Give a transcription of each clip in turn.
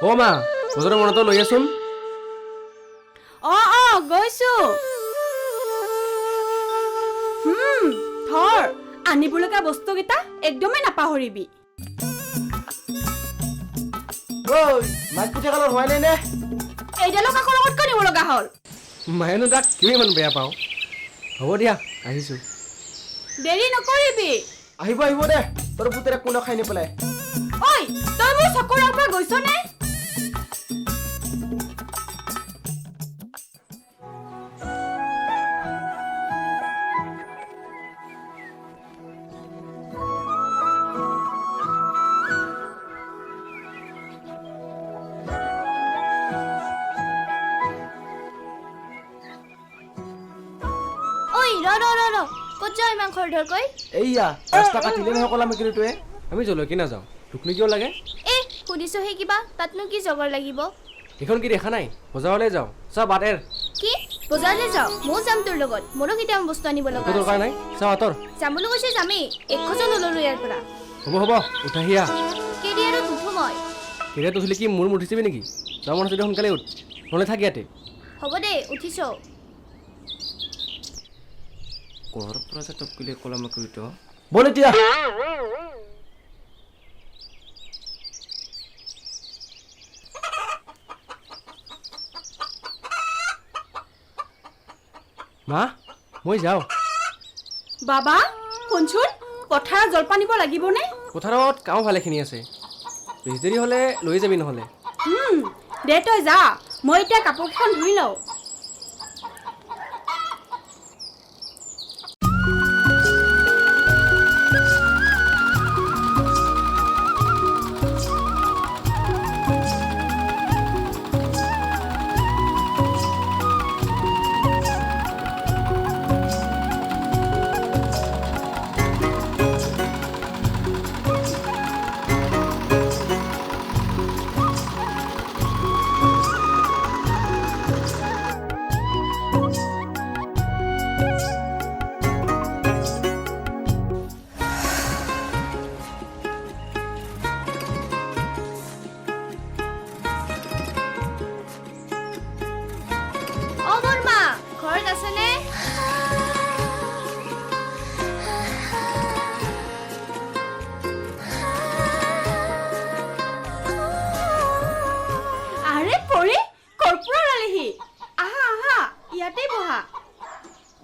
অ মা বজাৰৰ মনটো লৈ আছোন গৈছো ধৰ আনিবলগা বস্তুকেইটা একদমেই নাপাহৰিবি ঐ মাছ পুঠি কালৰ হোৱাই নাই নে এইডালক আকৌ লগত কিয় নিব লগা হ'ল মায়েনো তাক কিয় ইমান বেয়া পাওঁ হ'ব দিয়া আহিছোঁ দেৰি নকৰিবি আহিব আহিব দে তোৰ পুতেৰে কোনে খাই নেপেলাই ঐ তই মোৰ চকুৰ আগৰ পৰা গৈছ নে ক'ত যাওঁ ইমান খৰধৰকৈ এইয়া ৰাস্তা কাটিলে নহয় ক'লা মেকুৰীটোৱে আমি জলৈকে নাযাওঁ তোকনো কিয় লাগে সুধিছোহে কিবা তাতনো কি জগৰ লাগিব এইখন কি দেখা নাই বজাৰলৈ যাওঁ চা বাটেৰ কি বজাৰলৈ যাওঁ ময়ো যাম তোৰ লগত মোৰো কেতিয়াবা বস্তু আনিব লগা দৰকাৰ নাই চা আঁতৰ যাম বুলি কৈছে যামেই 100জন নললো ইয়াৰ পৰা হ'ব উঠাহিয়া কেৰি আৰু নুঠো মই কেৰিয়াত উঠিলে কি মোৰ উঠিছিবি নেকি যাব মন আছে সোনকালে উঠ নহ'লে থাক ইয়াতে হ'ব দে উঠিছ ঘৰৰ পৰা যে টপকিলে ক'লা মেকুৰীটো বল এতিয়া মা মই যাওঁ বাবা শুনচোন পথাৰত জলপান নিব লাগিবনে পথাৰত কামো ভালেখিনি আছে বেছি দেৰি হ'লে লৈ যাবি নহ'লে দে তই যা মই এতিয়া কাপোৰখন ধুই লওঁ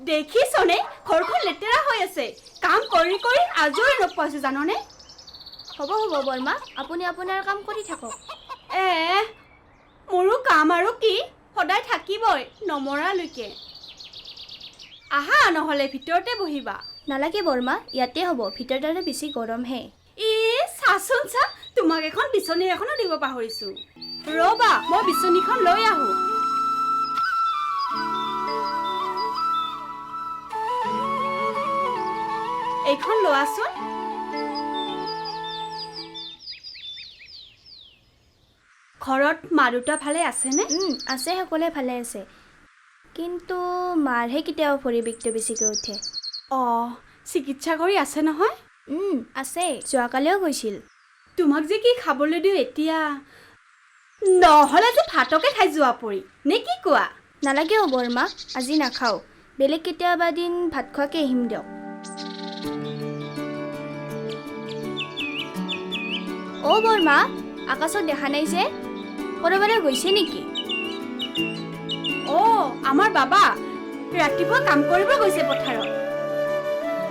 দেখিছনে ঘৰখন লেতেৰা হৈ আছে কাম কৰি কৰি আজৰি নপাইছো জাননে হ'ব বৰ্মা আপুনি আপোনাৰ কাম কৰি থাকক মোৰো কাম আৰু কি সদায় থাকিবই নমৰালৈকে আহা নহ'লে ভিতৰতে বহিবা নালাগে বৰ্মা ইয়াতে হ'ব ভিতৰত আৰু বেছি গৰমহে চাচোন চা তোমাক এখন বিচনী এখনো দিব পাহৰিছো ৰবা মই বিচনীখন লৈ আহো এইখন লোৱাচোন ঘৰত মা দেউতা ভালে আছেনে আছে সকলোৱে ভালে আছে কিন্তু মাৰহে কেতিয়াবা ভৰি বিষটো বেছিকৈ উঠে চিকিৎসা কৰি আছে নহয় আছে যোৱাকালিও গৈছিল তোমাক যে কি খাবলৈ দিওঁ এতিয়া নহ'লে যে ভাতকে খাই যোৱা পৰি নে কি কোৱা নালাগে বৰ্মা আজি নাখাওঁ বেলেগ কেতিয়াবা দিন ভাত খোৱাকৈ আহিম দিয়ক বৰ্মা আকাশত দেখা নাই যে ক'ৰবালৈ গৈছে নেকি আমাৰ বাবা ৰাতিপুৱা কাম কৰিব গৈছে পথাৰত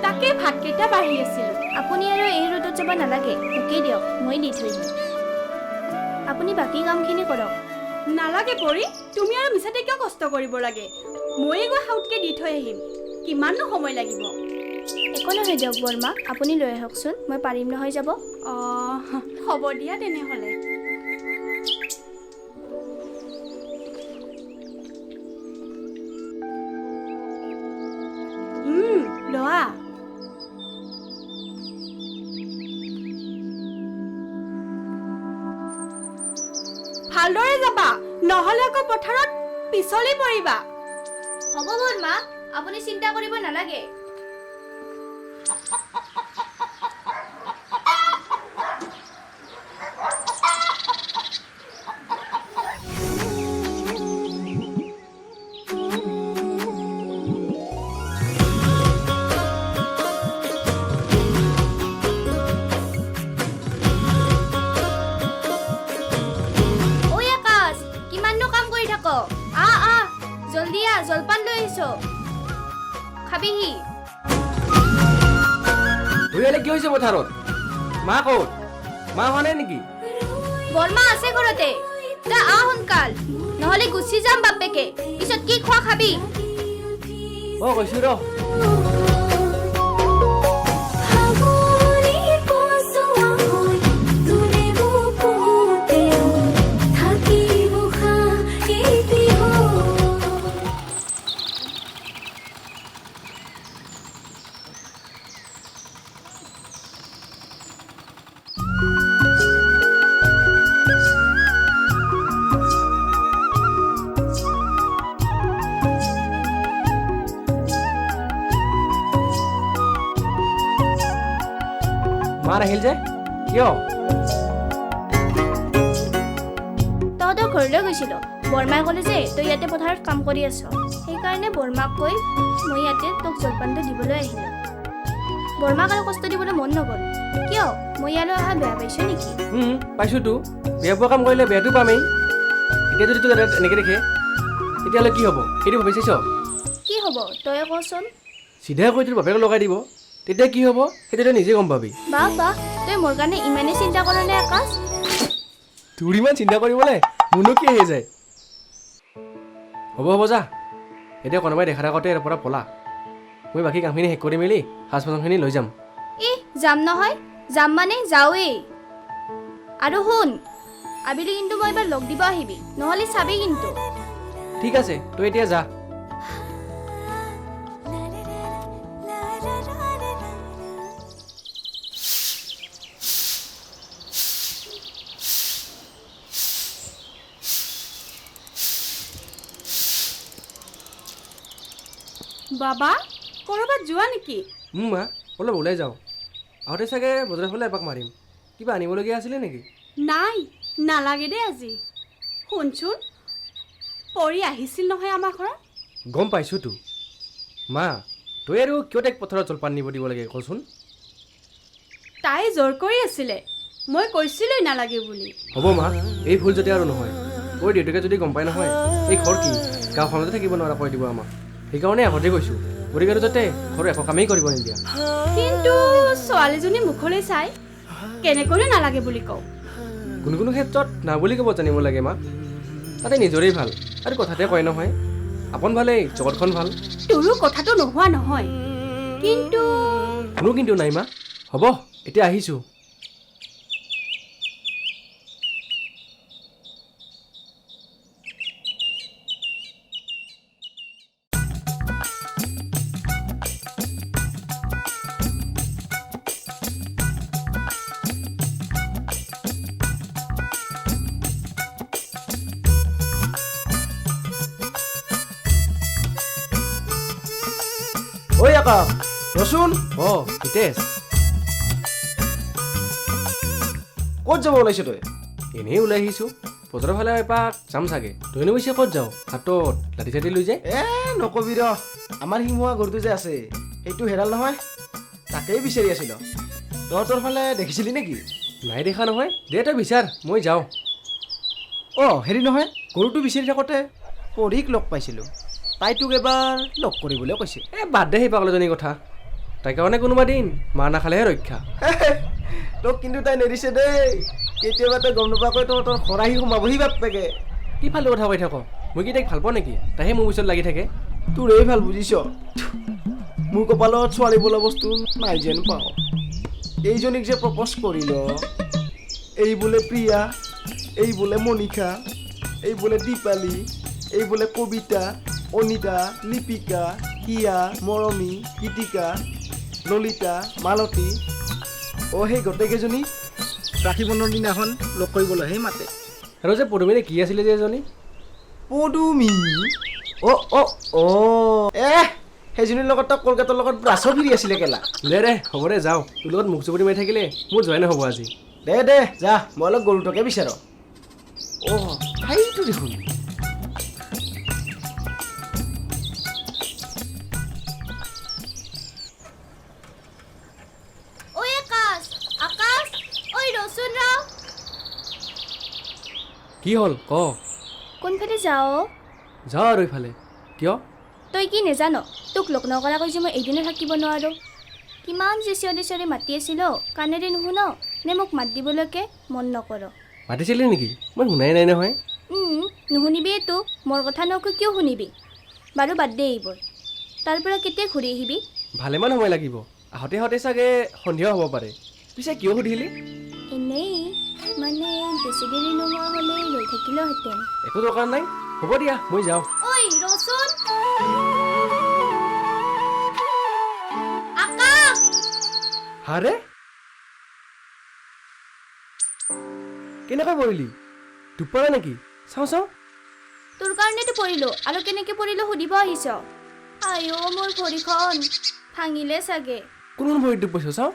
তাকে ভাতকেইটা বাঢ়ি আছিল আপুনি আৰু এই ৰ'দত যাব নালাগে মোকেই দিয়ক মই দি থৈ দিম আপুনি বাকী কামখিনি কৰক নালাগে পৰি তুমি আৰু মিছাতে কিয় কষ্ট কৰিব লাগে ময়ে গৈ হাউতকে দি থৈ আহিম কিমাননো সময় লাগিব একো নহয় দিয়ক বৰ্মা আপুনি লৈ আহকচোন মই পাৰিম নহয় যাব হ'ব দিয়া তেনেহ'লে লোৱা ভালদৰে যাবা নহ'লে আকৌ পথাৰত পিছলি পৰিবা হ'ব বৰ্মা আপুনি চিন্তা কৰিব নালাগে জলদি আহ, জলপান লৈ আহিছো খাবিহি ধুই আহিলে কি হৈছে পথাৰত মা ক'ত মা হোৱা নাই নেকি বৰমা আছে ঘৰতে তই আহ সোনকাল নহ'লে গুচি যাম বাপেকে পিছত কি খোৱা খাবি অ কৈছো ৰ মা আহিল যে কিয় তহঁতৰ ঘৰলৈ গৈছিলো বৰমাই ক'লে যে তই ইয়াতে পথাৰত কাম কৰি আছ সেইকাৰণে বৰমাক কৈ মই ইয়াতে তোক জলপানটো দিবলৈ আহিলোঁ বৰমাক আৰু কষ্ট দিবলৈ মন নগ'ল কিয় মই ইয়ালৈ অহা বেয়া পাইছ নেকি পাইছোতো বেয়া পোৱা কাম কৰিলে বেয়াটো পামেই এতিয়া যদি তোক এনেকৈ দেখে তেতিয়াহ'লে কি হ'ব সেইটো ভাবি চাইছ কি হ'ব তই কচোন চিধাই কৈ তোৰ বাপেক লগাই দিব তেতিয়া কি হ'ব সেইটো তই নিজে গম পাবি বাহ বাহ তই মোৰ কাৰণে ইমানেই চিন্তা কৰ নে আকাশ তোৰ ইমান চিন্তা কৰিবলৈ মোৰনো কি আহি যায় হ'ব হ'ব যা এতিয়া কোনোবাই দেখাৰ আগতে ইয়াৰ পৰা পলা মই বাকী কামখিনি শেষ কৰি মেলি সাজ পাচনখিনি লৈ যাম যাম নহয় যাম মানে যাওঁৱেই আৰু শুন আবেলি কিন্তু মই এবাৰ লগ দিব আহিবি নহ'লে চাবি কিন্তু ঠিক আছে তই এতিয়া যা বাবা ক'ৰবাত যোৱা নেকি মা অলপ ওলাই যাওঁ আহোঁতে চাগে বজাৰৰ ফালে এপাক মাৰিম কিবা আনিবলগীয়া আছিলে নেকি নাই নালাগে দেই আজি শুনচোন পৰি আহিছিল নহয় আমাৰ ঘৰত গম পাইছোঁতো মা তই আৰু কিয় তাইক পথাৰত জলপান নিব দিব লাগে কচোন তাই জোৰ কৰি আছিলে মই কৈছিলোঁই নালাগে বুলি হ'ব মা এই ভুল যদি আৰু নহয় ঐ দেউতাকে যদি গম পাই নহয় এই ঘৰ কি গাঁওখনতে থাকিব নোৱাৰা কৈ দিব আমাক সেইকাৰণে আগতে কৈছোঁ গতিকে যাতে ঘৰৰ একো কামেই কৰিব নিদিয়া কিন্তু ছোৱালীজনী মুখলৈ চাই কেনেকৈনো নালাগে বুলি কওঁ কোনো কোনো ক্ষেত্ৰত না বুলি ক'ব জানিব লাগে মা তাতে নিজৰেই ভাল আৰু কথাতে কয় নহয় আপোন ভালেই জগতখন ভাল তোৰো কথাটো নোহোৱা নহয় কিন্তু কোনো কিন্তু নাই মা হ'ব এতিয়া আহিছোঁ ঐ আকাশ ৰচোন অঁ হিতেশ ক'ত যাব ওলাইছ তই এনেই ওলাই আহিছোঁ বজাৰৰ ফালে এপাক যাম চাগে তইনো পিছে ক'ত যাওঁ হাতত লাঠি চাঠি লৈ যায় নকবি ৰ আমাৰ সিমোৱা ঘৰটো যে আছে সেইটো হেৰাল নহয় তাকেই বিচাৰি আছিলো তহঁতৰ ফালে দেখিছিলি নেকি নাই দেখা নহয় দে তই বিচাৰ মই যাওঁ হেৰি নহয় গৰুটো বিচাৰি থাকোঁতে পৰীক লগ পাইছিলোঁ তাই তোক এবাৰ লগ কৰিবলৈ কৈছে বাদ দে সেই পাগলজনীৰ কথা তাই কাৰণে কোনোবা দিন মাৰ নাখালেহে ৰক্ষা তোক কিন্তু তাই নেৰিছে দেই কেতিয়াবা তই গম নোপোৱাকৈ তহঁতৰ ঘৰ আহি সোমাবহি বাপেকে কি ফাল্টু কথা কৈ থাক মই কি তাইক ভাল পাওঁ নেকি তাইহে মোৰ পিছত লাগি থাকে তোৰ এই ভাল বুজিছ মোৰ কপালত ছোৱালী বোলা বস্তু নাই যেন পাওঁ এইজনীক যে প্ৰপ'জ কৰিল এই বোলে প্ৰিয়া এই বোলে মণিষা এই বোলে দীপালী এই বোলে কবিতা অনিতা লিপিকা হিয়া মৰমী গীতিকা ললিতা মালতী সেই গোটেইকেইজনী ৰাখী বন্ধনৰ দিনাখন লগ কৰিবলৈহে মাতে আৰু যে পদুমীনে কি আছিলে যে এজনী পদুমী সেইজনীৰ লগত তই কলকাতাৰ লগত ব্ৰাছৰ ফিৰি আছিলে কেলা দে হ'ব দে যাওঁ তোৰ লগত মুখ চুপতি মাৰি থাকিলে মোৰ যোৱাই নহ'ব আজি দে যা মই অলপ গৰুটোকে বিচাৰ সেইটো দেখোন কি হ'ল ক কোনফালে যাওঁ যাওঁ আৰু ইফালে কিয়? তই কি নেজান তোক লগ নকৰাকৈ যে মই এদিনো থাকিব নোৱাৰো কিমান যে চিঞৰি মাতি আছিল কাণেৰে নুশুন নে মোক মাত দিবলৈকে মন নকৰ মাতিছিলি নেকি? মই শুনাই নাই নহয়। নুশুনিবিয়ে তো মোৰ কথা নকৈ কিয় শুনিবি বাৰু বাদ দে এইবোৰ তাৰ পৰা কেতিয়া ঘূৰি আহিবি ভালেমান সময় লাগিব। আহোঁতে আহোঁতে চাগে সন্ধিয়া হ'ব পাৰে। পিছে কিয় সুধিলি? এনেই মানে বেছি দেৰি নোহোৱা হ'লে ৰৈ থাকিলেহেঁতেন একো দৰকাৰ নাই, হ'ব দিয়া মই যাওঁ। ঐ ৰচোন আকাশ হাৰে কেনেকৈ পৰিলি? দুপৰা নেকি? চাওঁ চাওঁ। তোৰ কাৰণেতো পৰিলো আৰু কেনেকে পৰিলো সুধিব আহিছ আইঅ মোৰ ভৰিখন ভাঙিলে চাগে কোন ভৰিত দুখ পাইছ চাওঁ।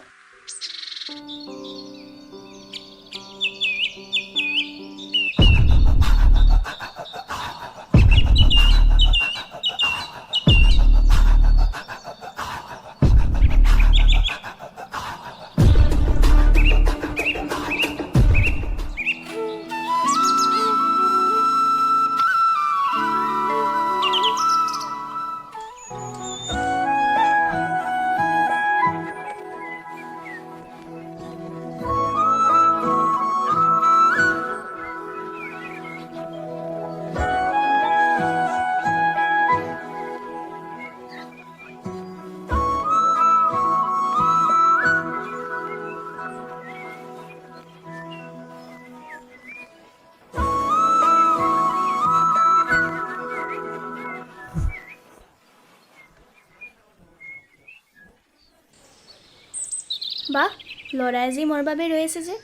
বাহ ল'ৰাই আজি মোৰ বাবে ৰৈ আছে যে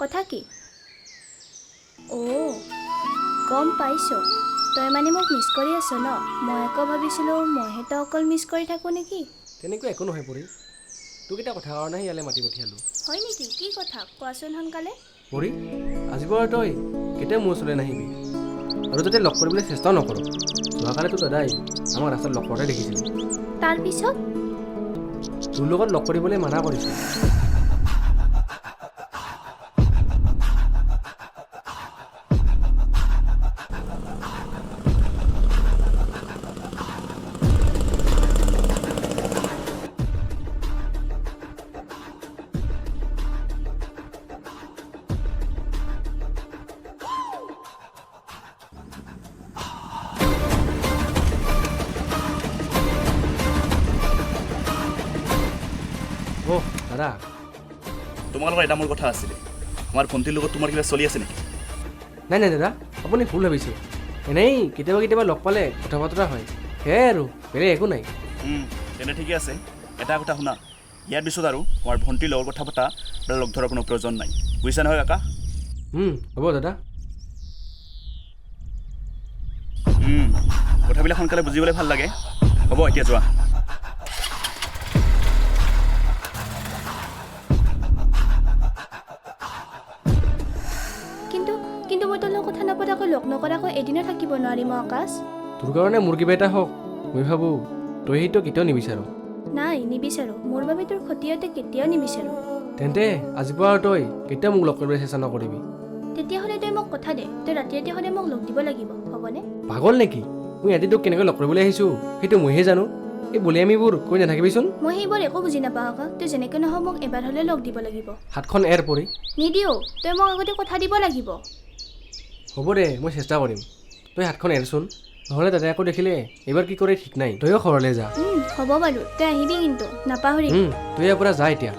কথা কি গম পাইছ তই মানে মোক মিছ কৰি আছ ন মই আকৌ ভাবিছিলোঁ মইহে তই অকল মিছ কৰি থাকোঁ নেকি তেনেকুৱা একো নহয় পৰি। তোক এটা কথা কাৰণেহে ইয়ালৈ মাতি পঠিয়ালোঁ। হয় নেকি কি কথা কোৱাচোন সোনকালে পৰি আজিৰ পৰা তই কেতিয়াও মোৰ ওচৰলৈ নাহিবি আৰু যাতে লগ কৰিবলৈ চেষ্টাও নকৰ। যোৱাকালি তোৰ দাদাই আমাক ৰাস্তাত লগ কৰোঁতে দেখিছিল। তাৰপিছত তোৰ লগত লগ কৰিবলৈ মানা কৰিছে। দাদা তোমাৰ লগত এটা মোৰ কথা আছিলে আমাৰ ভণ্টিৰ লগত তোমাৰ কিবা চলি আছে নেকি নাই নাই দাদা আপুনি ভুল ভাবিছে। এনেই কেতিয়াবা কেতিয়াবা লগ পালে কথা বতৰা হয় সেয়াই আৰু বেলেগ একো নাই। তেনে ঠিকে আছে এটা কথা শুনা ইয়াৰ পিছত আৰু আমাৰ ভণ্টিৰ লগত কথা পতা বা লগ ধৰাৰ কোনো প্ৰয়োজন নাই বুজিছা নহয় কাকা হ'ব দাদা। কথাবিলাক সোনকালে বুজিবলৈ ভাল লাগে হ'ব এতিয়া যোৱা কিন্তু মই তোৰ লগত কথা নপতাকৈ লগ নকৰাকৈ এদিনো থাকিব নোৱাৰিম আকাশ তোৰ কাৰণে মোৰ কিবা এটা হওক মই ভাবোঁ তই সেইটো কেতিয়াও নিবিচাৰোঁ। নাই নিবিচাৰোঁ মোৰ বাবে তোৰ ক্ষতিয়তে কেতিয়াও নিবিচাৰোঁ তেন্তে আজিৰ পৰা তই কেতিয়াও মোক লগ কৰিবলৈ চেষ্টা নকৰিবি। তেতিয়াহ'লে তই মোক কথা দে তই ৰাতি ৰাতি সদায় মোক লগ দিব লাগিব হ'বনে পাগল নেকি? মই ৰাতি তোক কেনেকৈ লগ কৰিবলৈ আহিছোঁ সেইটো মইহে জানো। এই বলিয়ামিবোৰ কৈ নাথাকিবিচোন। মই সেইবোৰ একো বুজি নাপাওঁ আকাশ তই যেনেকৈ নহওক মোক এবাৰ হ'লে লগ দিব লাগিব হাতখন এৰ পৰি। নিদিওঁ তই মোক আগতে কথা দিব লাগিব হ'ব দে মই চেষ্টা কৰিম। তই হাতখন এৰচোন নহ'লে দাদাই আকৌ দেখিলে এইবাৰ কি কৰে ঠিক নাই। তইও ঘৰলৈ যা। হ'ব বাৰু তই আহিবি কিন্তু নাপাহৰিবি তই ইয়াৰ পৰা যা এতিয়া।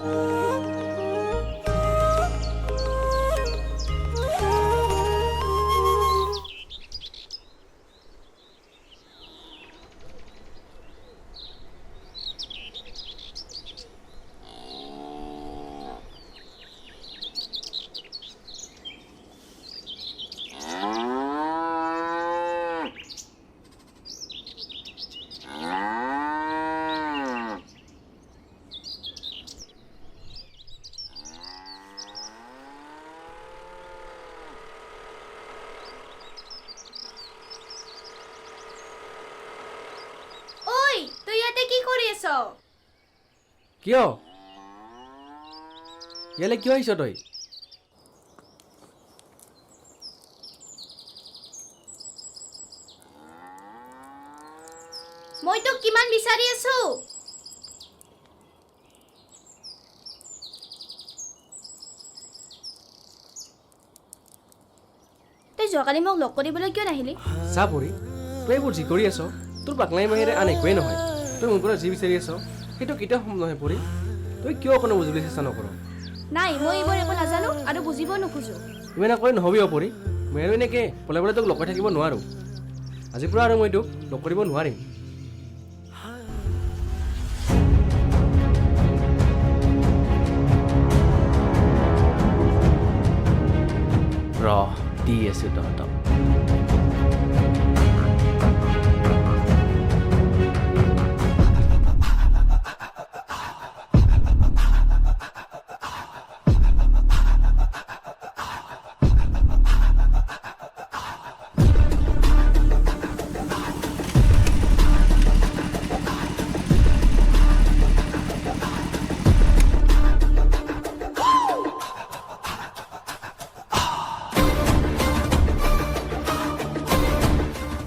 তই ইয়াতে কি কৰি আছ কিয় ইয়ালৈ কিয় আহিছ তই? মই তোক কিমান বিচাৰি আছো। তই যোৱাকালি মোক লগ কৰিবলৈ কিয় নাহিলি? চা পৰি তই এইবোৰ যি কৰি আছ তোৰ পাকলাই বাহিৰে আন একোৱেই নহয়। তই মোৰ পৰা যি বিচাৰি আছ সেইটো কেতিয়াও সম্ভৱ নহয় পৰি। তই কিয় অকণো বুজিবলৈ চেষ্টা নকৰ? নাই, মই এইবোৰ একো নাজানো আৰু বুজিব নোখোজো। ইমান একোৱে নহবি পৰি। মই আৰু এনেকৈ পলাই পলাই তোক লগ কৰি থাকিব নোৱাৰোঁ। আজিৰ পৰা আৰু মই তোক লগ কৰিব নোৱাৰিম। ৰ দি আছোঁ তহঁতক।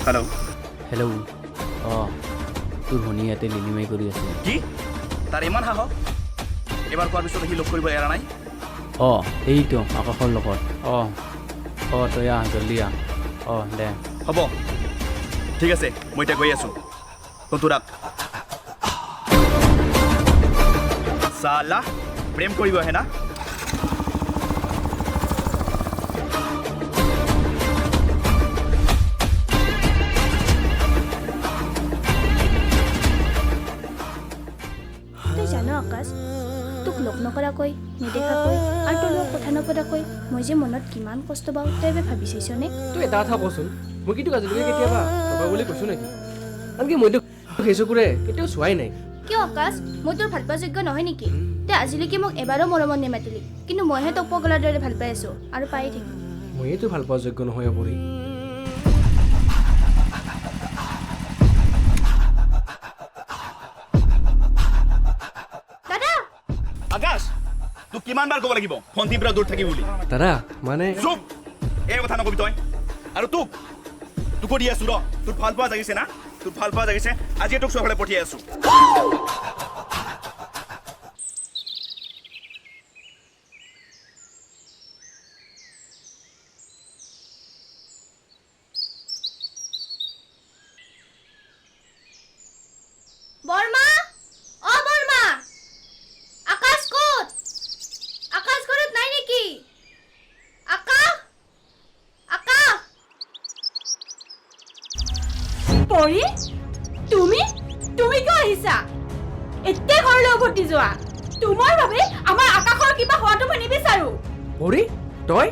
হেল্ল'। হেল্ল'। অঁ তোৰ ভনী ইয়াতে লিলিমাই কৰি আছে। কি তাৰ ইমান সাহস? এবাৰ কোৱাৰ পিছত সি লগ কৰিব এৰা নাই। অঁ এইটো আকাশৰ লগত। অঁ তই আহ জল্দি আহ। অঁ দে হ'ব ঠিক আছে, মই এতিয়া গৈ আছোঁ। তন্তু ৰাখ। চালা প্ৰেম কৰিব আহে না? জানো আকাশ, তোক লগ নকৰাকৈ নেদেখাকৈ আৰু তোৰ লগত কথা নপতাকৈ মই যে মনত কিমান কষ্ট পাওঁ তই এবাৰ ভাবি চাইছনে? তই এটা কথা কচোন, মই কিন্তু আজিলৈকে কেতিয়াবা টকা বুলি কৈছোঁ নেকি? আনকি মইতো সেই চকুৰে কেতিয়াও চোৱাই নাই। কিয় আকাশ, মই তোৰ ভাল পোৱা যোগ্য নহয় নেকি? তই আজিলৈকে মোক এবাৰো মৰমত নেমাতিলি, কিন্তু মইহে তোক পগলাৰ দৰে ভাল পাই আছোঁ আৰু পায়ে থাকিম। ময়েতো ভাল পোৱা যোগ্য নহয় পৰি। আকাশ তোক কিমানবাৰ ক'ব লাগিব ভণ্টিৰ পৰা দূৰ থাকি বুলি? দাদা মানে চুপ, এই কথা নকবি তই। আৰু তোকো দি আছো ৰ। তোৰ ভাল পোৱা জাগিছে না? তোৰ ভাল পোৱা জাগিছে, আজিয়ে তোক চহৰলৈ পঠিয়াই আছো। বৰ্মা, অ বৰ্মা, আকাশ ক'ত? আকাশ ঘৰত নাই নেকি? আকাশ, আকাশ। পৰি তুমি তুমি কিয় আহিছা? এতিয়া ঘৰলৈ উভতি যোৱা। তোমাৰ বাবে আমাৰ আকাশৰ কিবা হোৱাটো মই নিবিচাৰো। পৰি তই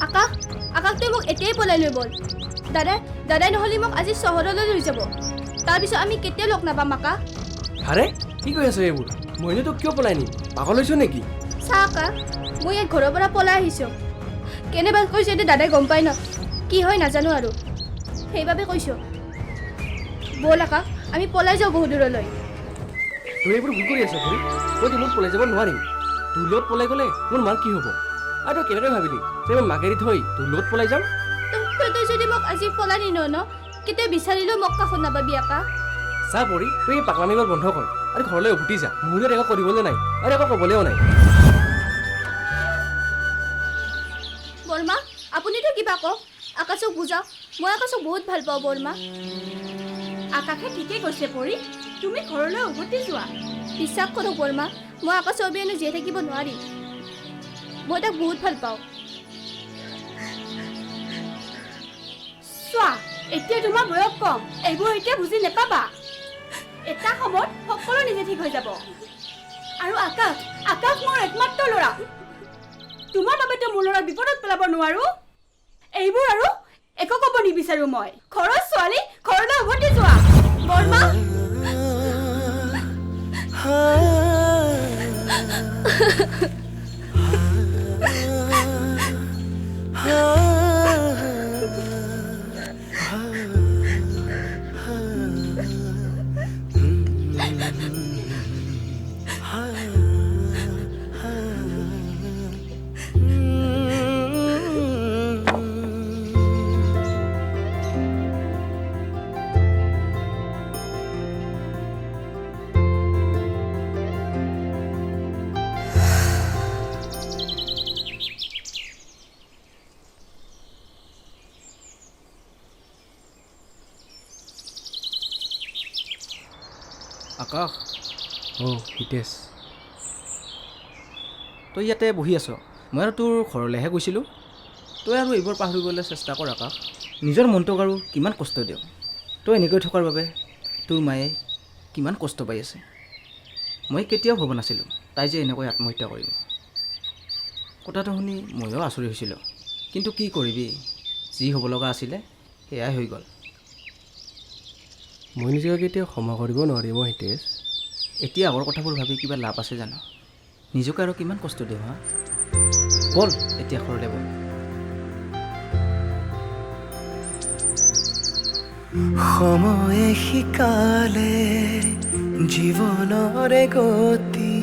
আকাশ, আকাশ তই মোক এতিয়াই পলাই লৈ বল। দাদাই নহ'লে মোক আজি চহৰলৈ লৈ যাব। তাৰপিছত আমি কেতিয়াও লগ নাপাম আকাশ। আৰে কি কৈ আছ এইবোৰ? মইনো তোক কিয় পলাই নিম? পাগল হৈছ নেকি? চা আকাশ, মই ইয়াত ঘৰৰ পৰা পলাই আহিছোঁ। কেনেবা কৈছোঁ এতিয়া দাদাই গম পাই ন, কি হয় নাজানো আৰু সেইবাবে কৈছোঁ। ব'ল আকাশ, আমি পলাই যাওঁ বহু দূৰলৈ। তই এইবোৰ ভুল কৰি আছ পৰি। মই তোৰ পলাই যাব নোৱাৰিম। তোৰ লগত পলাই গ'লে মোৰ মাৰ কি হ'ব? আৰু তই কেনেকৈ ভাবিলি যে মই মাক এৰি থৈ তোৰ লগত পলাই যাম? তই যদি মোক আজি পলাই নিন ন, কেতিয়া বিচাৰিলেও মোক কাষত নাপাবি আকাশ। চা পৰি তই এই পাকলামি গ'ল বন্ধ কৰ আৰু ঘৰলৈ উভতি যা। মোৰ ইয়াত একো কৰিবলৈ নাই আৰু একো ক'বলৈও নাই। বৰ্মা, আপুনিতো কিবা কওক, আকাশক বুজাওক। মই আকাশক বহুত ভাল পাওঁ বৰ্মা। আকাশে ঠিকেই কৈছে পৰি, তুমি ঘৰলৈ উভতি যোৱা। বিশ্বাস কৰক বৰ্মা, মই আকাশৰ অবিহনে জীয়াই থাকিব নোৱাৰিম। মই তাক বহুত ভাল পাওঁ। চোৱা, এতিয়া তোমাৰ বয়স কম, এইবোৰ এতিয়া বুজি নাপাবা। এটা সময়ত সকলো নিজে ঠিক হৈ যাব। আৰু আকাশ মোৰ একমাত্ৰ ল'ৰা। তোমাৰ বাবেতো মোৰ ল'ৰা বিপদত পেলাব নোৱাৰো। এইবোৰ আৰু একো ক'ব নিবিচাৰো মই। ঘৰৰ ছোৱালী ঘৰলৈ উভতি যোৱা। বৰ্মা, আকাশ অঁ হিতেশ তই ইয়াতে বহি আছ মই আৰু তোৰ ঘৰলৈহে গৈছিলোঁ তই আৰু এইবোৰ পাহৰিবলৈ চেষ্টা কৰ আকাশ নিজৰ মনটোক আৰু কিমান কষ্ট দিয় তই এনেকৈ থকাৰ বাবে তোৰ মায়ে কিমান কষ্ট পাই আছে মই কেতিয়াও ভবা নাছিলোঁ তাই যে এনেকৈ আত্মহত্যা কৰিব কথাটো শুনি ময়ো আচৰিত হৈছিলোঁ কিন্তু কি কৰিবি যি হ'ব লগা আছিলে সেয়াই হৈ গ'ল মই নিজকে কেতিয়াও ক্ষমা কৰিব নোৱাৰিম মই হিতেশ এতিয়া আগৰ কথাবোৰ ভাবি কিবা লাভ আছে জানো নিজকে আৰু কিমান কষ্ট দিওঁ হা ব'ল এতিয়া ঘৰলৈ ব'ল সময়ে শিকালে জীৱনৰে গতি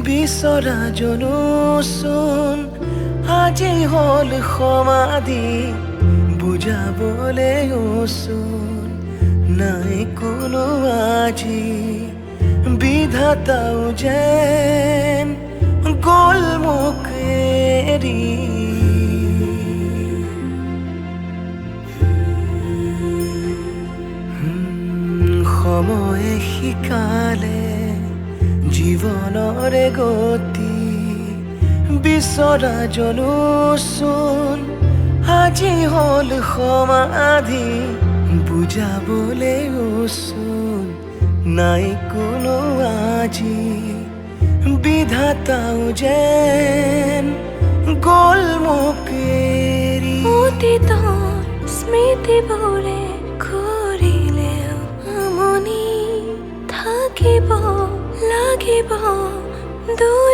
বিচৰা জনোচোন আজি হ'ল সমাধি বুজাবলৈ ওচোন নাই কোনো আজি বিধাতাও যেন গ'ল মোক এৰি সময়ে শিকালে জীৱনৰে গতি বিচৰা জনোচোন আজি হ'ল সমাধি বুজাবলৈ ওচোন নাই কোনো আজি বিধাতাও যেন গ'ল মোক এৰি অতীতৰ স্মৃতিবোৰে ঘূৰিলেও আমনি থাকিব লাগিব দুই